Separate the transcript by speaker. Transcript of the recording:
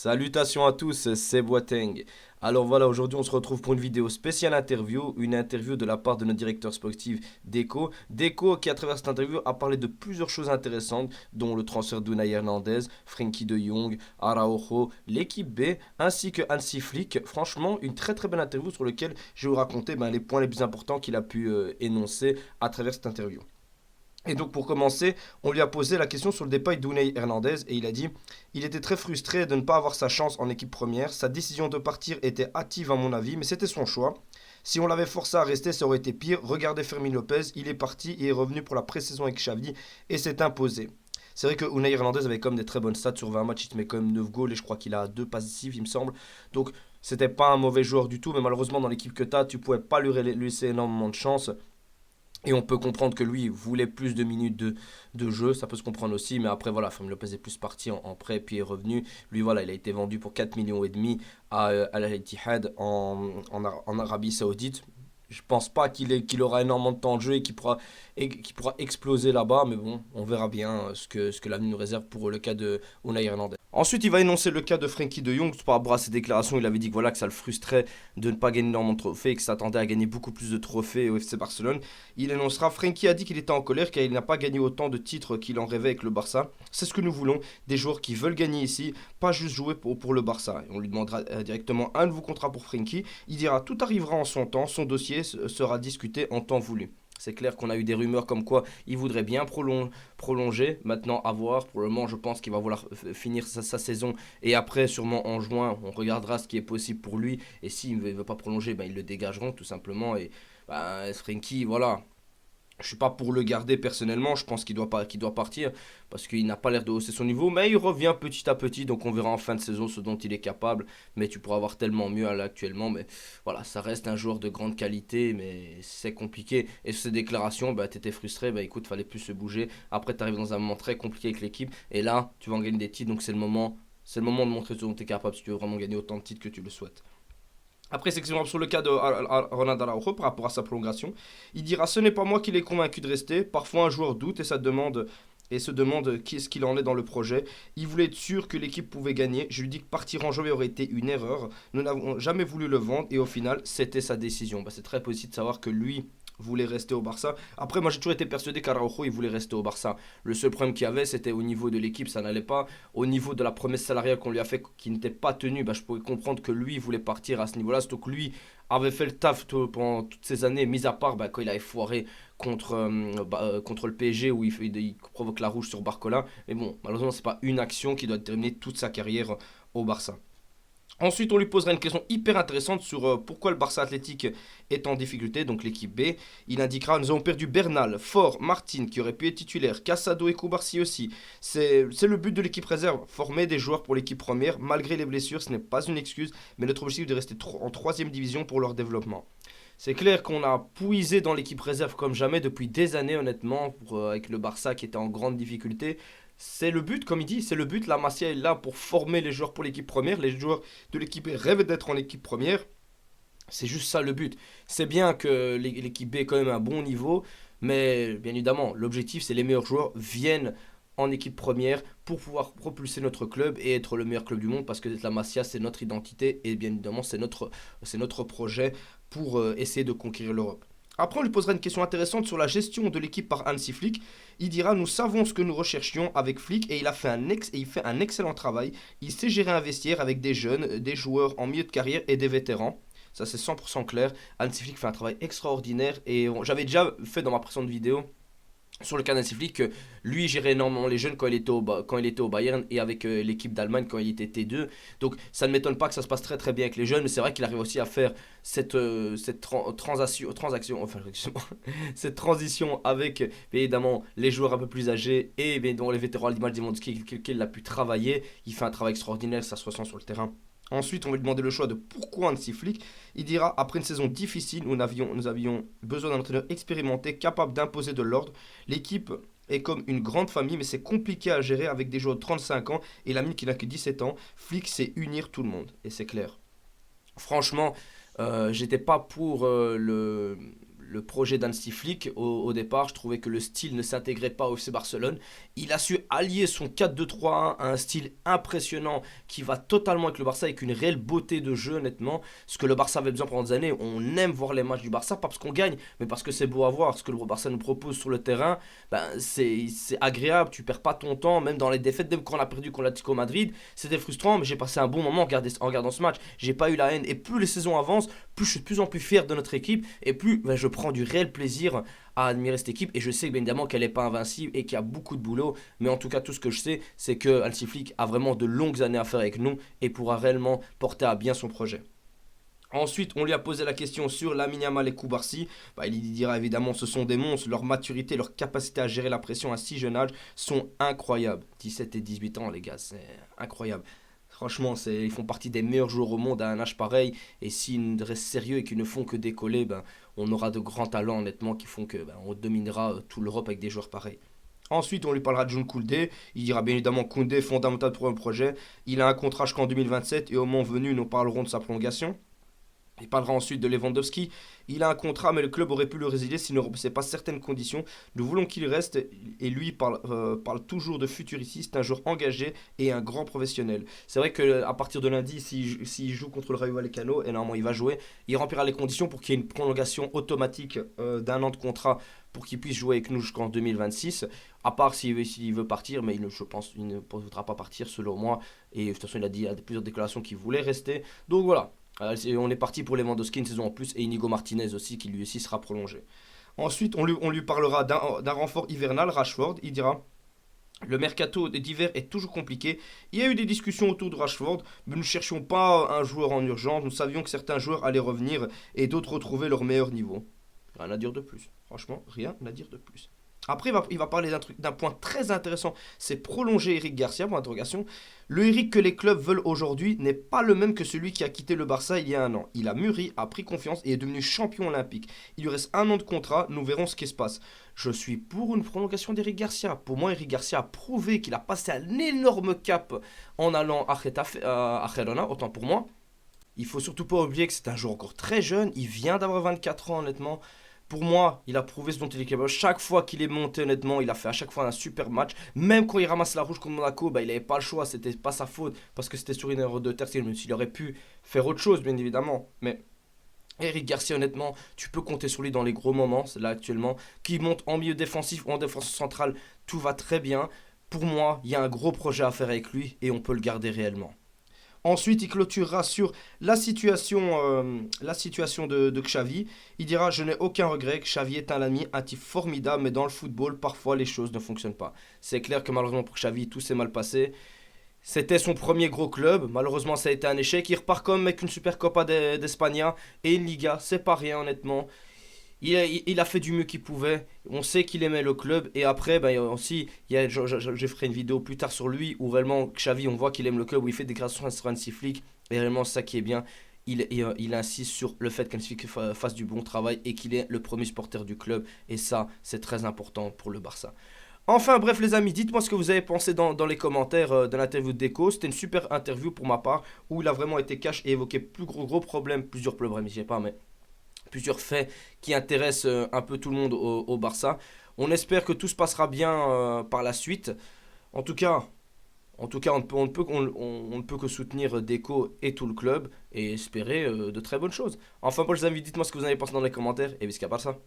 Speaker 1: Salutations à tous, c'est Boateng. Alors voilà, aujourd'hui on se retrouve pour une vidéo spéciale interview, une interview de la part de notre directeur sportif Deco. Deco qui à travers cette interview a parlé de plusieurs choses intéressantes, dont le transfert d'Unai Hernandez, Frenkie de Jong, Araujo, l'équipe B, ainsi que Hansi Flick. Franchement, une très très belle interview sur laquelle je vais vous raconter les points les plus importants qu'il a pu énoncer à travers cette interview. Et donc pour commencer, on lui a posé la question sur le départ d'Unai Hernandez et il a dit il était très frustré de ne pas avoir sa chance en équipe première. Sa décision de partir était hâtive à mon avis, mais c'était son choix. Si on l'avait forcé à rester, ça aurait été pire. Regardez Fermin Lopez, il est parti et est revenu pour la pré-saison avec Xavi et s'est imposé. C'est vrai que Unai Hernandez avait quand même des très bonnes stats sur 20 matchs, il te met quand même 9 goals et je crois qu'il a 2 passes décisives, il me semble. Donc c'était pas un mauvais joueur du tout, mais malheureusement dans l'équipe que tu as, tu pouvais pas lui laisser énormément de chance. Et on peut comprendre que lui voulait plus de minutes de jeu, ça peut se comprendre aussi, mais après voilà, Fermin Lopez est plus parti en prêt puis est revenu. Lui voilà, il a été vendu pour 4 millions et demi à Al-Ittihad en Arabie Saoudite. Je pense pas qu'il aura énormément de temps de jeu et qu'il pourra exploser là-bas, mais bon, on verra bien ce que l'avenir nous réserve pour le cas de Unai Hernandez. Ensuite, il va énoncer le cas de Frenkie de Jong. Par rapport à ses déclarations, il avait dit que, voilà, que ça le frustrait de ne pas gagner énormément de trophées et qu'il s'attendait à gagner beaucoup plus de trophées au FC Barcelone. Il énoncera Frenkie a dit qu'il était en colère car il n'a pas gagné autant de titres qu'il en rêvait avec le Barça. C'est ce que nous voulons, des joueurs qui veulent gagner ici, pas juste jouer pour le Barça. Et on lui demandera directement un nouveau contrat pour Frenkie. Il dira tout arrivera en son temps, son dossier sera discuté en temps voulu. C'est clair qu'on a eu des rumeurs comme quoi il voudrait bien prolonger. Maintenant, à voir. Pour le moment, je pense qu'il va vouloir finir sa saison. Et après, sûrement en juin, on regardera ce qui est possible pour lui. Et s'il ne veut pas prolonger, ils le dégageront tout simplement. Et Frenkie, voilà, je suis pas pour le garder personnellement, je pense qu'il doit partir parce qu'il n'a pas l'air de hausser son niveau, mais il revient petit à petit, donc on verra en fin de saison ce dont il est capable. Mais tu pourras avoir tellement mieux actuellement, mais voilà, ça reste un joueur de grande qualité, mais c'est compliqué. Et sur ces déclarations, t'étais frustré, écoute, fallait plus se bouger. Après, tu arrives dans un moment très compliqué avec l'équipe, et là, tu vas en gagner des titres, donc c'est le moment de montrer ce dont tu es capable si tu veux vraiment gagner autant de titres que tu le souhaites. Après, c'est sur le cas de Ronald Araujo par rapport à sa prolongation. Il dira ce n'est pas moi qui l'ai convaincu de rester. Parfois, un joueur doute et se demande qui est-ce qu'il en est dans le projet. Il voulait être sûr que l'équipe pouvait gagner. Je lui dis que partir en janvier aurait été une erreur. Nous n'avons jamais voulu le vendre et au final, c'était sa décision. C'est très positif de savoir que lui voulait rester au Barça. Après, moi j'ai toujours été persuadé qu'Araujo il voulait rester au Barça. Le seul problème qu'il y avait, c'était au niveau de l'équipe, ça n'allait pas. Au niveau de la promesse salariale qu'on lui a fait, qui n'était pas tenue, je pouvais comprendre que lui voulait partir à ce niveau-là. Surtout que lui avait fait le taf pendant toutes ces années, mis à part quand il avait foiré contre le PSG où il provoque la rouge sur Barcola. Mais bon, malheureusement, c'est pas une action qui doit terminer toute sa carrière au Barça. Ensuite, on lui posera une question hyper intéressante sur pourquoi le Barça Athlétique est en difficulté, donc l'équipe B. Il indiquera nous avons perdu Bernal, Fort, Martin qui aurait pu être titulaire, Casado et Koubarsi aussi. C'est le but de l'équipe réserve, former des joueurs pour l'équipe première. Malgré les blessures, ce n'est pas une excuse, mais notre objectif est de rester en troisième division pour leur développement. C'est clair qu'on a puisé dans l'équipe réserve comme jamais depuis des années, honnêtement, avec le Barça qui était en grande difficulté. C'est le but, comme il dit, c'est le but. La Masia est là pour former les joueurs pour l'équipe première. Les joueurs de l'équipe B rêvent d'être en équipe première. C'est juste ça le but. C'est bien que l'équipe B est quand même à un bon niveau, mais bien évidemment, l'objectif c'est les meilleurs joueurs viennent en équipe première pour pouvoir propulser notre club et être le meilleur club du monde parce que la Masia c'est notre identité et bien évidemment c'est notre projet pour essayer de conquérir l'Europe. Après, on lui posera une question intéressante sur la gestion de l'équipe par Hansi Flick. Il dira nous savons ce que nous recherchions avec Flick et il fait un excellent travail. Il sait gérer un vestiaire avec des jeunes, des joueurs en milieu de carrière et des vétérans. Ça, c'est 100% clair. Hansi Flick fait un travail extraordinaire et j'avais déjà fait dans ma précédente vidéo sur le cas d'Hansi Flick que lui gérait énormément les jeunes quand il était au Bayern et avec l'équipe d'Allemagne quand il était T2. Donc ça ne m'étonne pas que ça se passe très très bien avec les jeunes, mais c'est vrai qu'il arrive aussi à faire cette transition avec évidemment les joueurs un peu plus âgés et dont les vétérans à l'image d'Ivanski qu'il a pu travailler. Il fait un travail extraordinaire, ça se ressent sur le terrain. Ensuite, on va lui demander le choix de pourquoi Hansi Flick. Il dira après une saison difficile, nous avions besoin d'un entraîneur expérimenté, capable d'imposer de l'ordre. L'équipe est comme une grande famille, mais c'est compliqué à gérer avec des joueurs de 35 ans et l'ami qui n'a que 17 ans. Flick sait unir tout le monde, et c'est clair. Franchement, j'étais pas pour le projet d'Hansi Flick. Au départ, je trouvais que le style ne s'intégrait pas au FC Barcelone. Il a su allier son 4-2-3-1 à un style impressionnant qui va totalement avec le Barça, avec une réelle beauté de jeu, honnêtement. Ce que le Barça avait besoin pendant des années. On aime voir les matchs du Barça, pas parce qu'on gagne, mais parce que c'est beau à voir. Ce que le Barça nous propose sur le terrain, ben, c'est agréable. Tu perds pas ton temps, même dans les défaites, même quand on a perdu contre l'Atlético Madrid. C'était frustrant, mais j'ai passé un bon moment en regardant ce match. J'ai pas eu la haine. Et plus les saisons avancent, plus je suis de plus en plus fier de notre équipe et plus ben, je prends du réel plaisir à admirer cette équipe. Et je sais bien évidemment qu'elle n'est pas invincible et qu'il y a beaucoup de boulot. Mais en tout cas, tout ce que je sais, c'est que Hansi Flick a vraiment de longues années à faire avec nous et pourra réellement porter à bien son projet. Ensuite, on lui a posé la question sur Lamine Yamal et Koubarsi. Bah, il dira évidemment ce sont des monstres, leur maturité, leur capacité à gérer la pression à si jeune âge sont incroyables. 17 et 18 ans, les gars, c'est incroyable. Franchement, ils font partie des meilleurs joueurs au monde à un âge pareil. Et s'ils restent sérieux et qu'ils ne font que décoller, ben, on aura de grands talents, honnêtement, qui font que ben, on dominera tout l'Europe avec des joueurs pareils. Ensuite, on lui parlera de John Koundé. Il dira bien évidemment Koundé, fondamental pour un projet. Il a un contrat jusqu'en 2027 et au moment venu, nous parlerons de sa prolongation. Il parlera ensuite de Lewandowski. Il a un contrat, mais le club aurait pu le résilier s'il ne remplissait pas certaines conditions. Nous voulons qu'il reste, et lui parle toujours de futuriste, un joueur engagé et un grand professionnel. C'est vrai qu'à partir de lundi, s'il joue contre le Rayo Vallecano, et normalement il va jouer, il remplira les conditions pour qu'il y ait une prolongation automatique d'un an de contrat pour qu'il puisse jouer avec nous jusqu'en 2026. À part s'il veut partir, mais je pense qu'il ne voudra pas partir selon moi. Et de toute façon, il a dit à plusieurs déclarations qu'il voulait rester. Donc voilà. On est parti pour Lewandowski une saison en plus et Inigo Martinez aussi qui lui aussi sera prolongé. Ensuite, on lui parlera d'un renfort hivernal, Rashford. Il dira le mercato d'hiver est toujours compliqué. Il y a eu des discussions autour de Rashford, mais nous ne cherchions pas un joueur en urgence. Nous savions que certains joueurs allaient revenir et d'autres retrouver leur meilleur niveau. Rien à dire de plus. Franchement, rien à dire de plus. Après, il va parler d'un point très intéressant, c'est prolonger Eric Garcia, pour interrogation. Le Eric que les clubs veulent aujourd'hui n'est pas le même que celui qui a quitté le Barça il y a un an. Il a mûri, a pris confiance et est devenu champion olympique. Il lui reste un an de contrat, nous verrons ce qui se passe. Je suis pour une prolongation d'Eric Garcia. Pour moi, Eric Garcia a prouvé qu'il a passé un énorme cap en allant à Girona, autant pour moi. Il faut surtout pas oublier que c'est un joueur encore très jeune, il vient d'avoir 24 ans honnêtement. Pour moi, il a prouvé ce dont il est capable. Chaque fois qu'il est monté, honnêtement, il a fait à chaque fois un super match. Même quand il ramasse la rouge contre Monaco, bah, il n'avait pas le choix. C'était pas sa faute parce que c'était sur une erreur de terre. Il aurait pu faire autre chose, bien évidemment. Mais Eric Garcia, honnêtement, tu peux compter sur lui dans les gros moments, c'est là actuellement. Qui monte en milieu défensif ou en défense centrale, tout va très bien. Pour moi, il y a un gros projet à faire avec lui et on peut le garder réellement. Ensuite, il clôturera sur la situation de Xavi. Il dira je n'ai aucun regret, Xavi est un ami, un type formidable, mais dans le football, parfois les choses ne fonctionnent pas. C'est clair que malheureusement pour Xavi, tout s'est mal passé. C'était son premier gros club, malheureusement ça a été un échec. Il repart comme avec une Super Copa d'Espagne et une Liga, c'est pas rien honnêtement. Il a fait du mieux qu'il pouvait. On sait qu'il aimait le club. Et après, ben, aussi, je ferai une vidéo plus tard sur lui où réellement Xavi, on voit qu'il aime le club, où il fait des déclarations sur Hansi Flick. Et réellement, c'est ça qui est bien. Il insiste sur le fait qu'Hansi Flick fasse du bon travail et qu'il est le premier supporter du club. Et ça, c'est très important pour le Barça. Enfin bref les amis, dites-moi ce que vous avez pensé dans les commentaires de l'interview de Deco. C'était une super interview pour ma part où il a vraiment été cash et évoqué plusieurs problèmes, je sais pas, mais plusieurs faits qui intéressent un peu tout le monde au Barça. On espère que tout se passera bien par la suite. En tout cas, on ne peut que soutenir Deco et tout le club et espérer de très bonnes choses. Enfin, pour les amis, dites-moi ce que vous avez pensé dans les commentaires et visca Barça.